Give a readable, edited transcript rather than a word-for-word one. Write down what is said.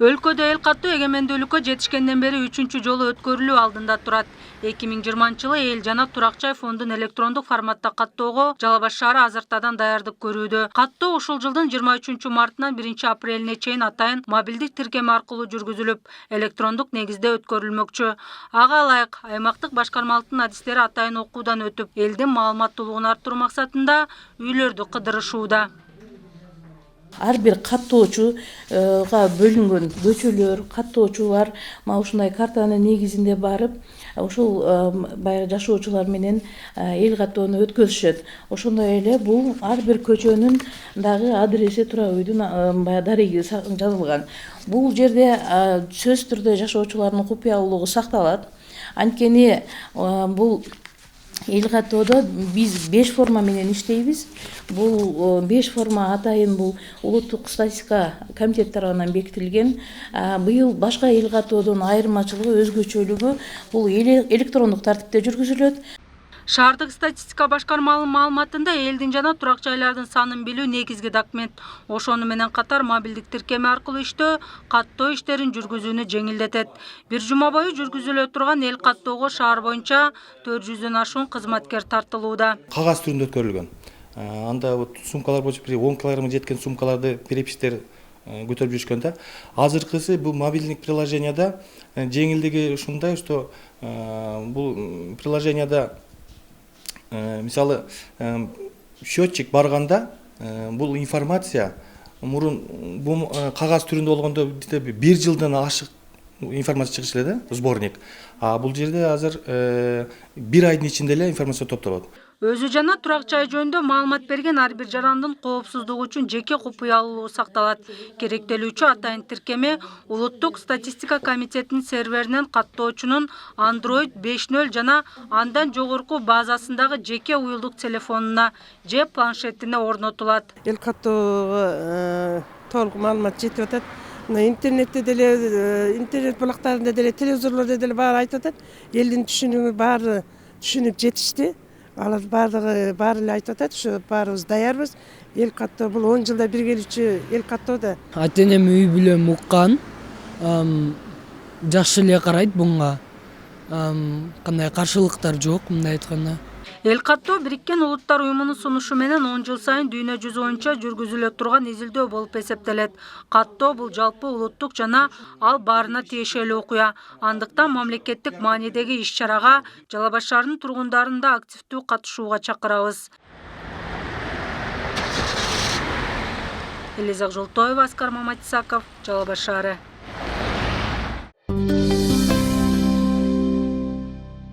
Өлкөдө эл каттоо эгемендүүлүккө жетишкенден бери 3-чү жолу өткөрүлүү алдында турат. 2020-жылы эл жана Турак жай фондун электрондук форматта каттоого Жалал Абад шаары азыртадан даярдык көрүүдө. Каттоо ушул жылдын 23-мартынан 1-апрелине чейин атайын мобилдик тиркеме аркылуу жүргүзүлүп, электрондук негизде өткөрүлмөкчү. Ага ылайык аймактык башкармалыктын адистери атайын окуудан өтүп, элдин маалыматтуулугун арттыруу максатында үйлөрдү кыдырышууда. Ар бир каттоочуга бөлүнгөн көчөлөр, каттоочулар ушундай картанын негизинде барып, ушул баягы жашоочулар менен эл каттоону өткөзүшөт. Ошондой эле бул ар бир көчөнүн дагы адреси, тура үйдүн дареги жазылган. Бул жерде сөзсүз түрдө жашоочулардын купуялуулугу сакталат. Анткени бул эл каттоодо биз 5 форма менен иштейбиз. Бул 5 форма атайын бул улуттук статистика комитети тарабынан бекитилген. Быйыл башка эл каттоодон айырмачылыгы, өзгөчөлүгү бул электрондук тартипте жүргүзүлөт. Шаардык статистика башкармалынын маалыматында элдин жана турак жайлардын санын билүү негизги документ. Ошону менен катар мобилдик тиркеме аркылуу иштөө каттоо иштерин жүргүзүүнү жеңилдетет. Бир жума бою жүргүзүлө турган эл каттоого шаар боюнча 400дөн ашуун кызматкер тартылууда. Кагаз түрүндө өткөрүлгөн. Анда сумкалар болчу, 10 килограммга жеткен сумкаларды переписьтер көтөрүп жүрүшкөн да. Азыркысы бул мобилдик приложенияда жеңилдиги ушундай, что бул приложенияда мисалы счетчик барганда бул информация мурун бул кагаз түрүндө болгондо 1 жылдан ашык информация чыгыш эле да, сборник. А бул жерде азыр 1 айдын ичинде эле информация топтолот. Өзү жана турак жай жөнүндө маалымат берген ар бир жарандын коопсуздугу үчүн жеке купуялуулугу сакталат. Керектелүүчү атайын тиркеме улуттук статистика комитетинин серверинен каттоочунун Android 5.0 жана андан жогорку базасындагы жеке уюлдук телефонуна же планшетине орнотулат. Эл каттоого толук маалымат жетип атат. Интернетте деле, интернет булактарында деле, телевизорлордо деле баары айтып атат. Элдин түшүнүгү баары түшүнүп жетишти. Алар баары эле айтып атат, ушу баарыбыз даярбыз. Эл каттоо бул 10 жылда бир келүүчү эл каттоо да. Ата-энем үй бүлөм уккан. Жакшы эле карайт буга. Кандай каршылыктар жок, мындай айтканда. Эл каттоо Бириккен Улуттар уюмунун сунушу менен 10 жыл сайын дүйнө жүзү боюнча жүргүзүлө турган изилдөө болуп эсептелет. Каттоо бул жалпы улуттук жана ал баарына тиешелүү окуя. Андыктан мамлекеттик маанидеги иш-чарага Жалал Абад шаарынын тургундарын да активдүү катышууга чакырабыз. Элиза Жолтоева, Аскар Маматисаков, Жалал Абад шаары.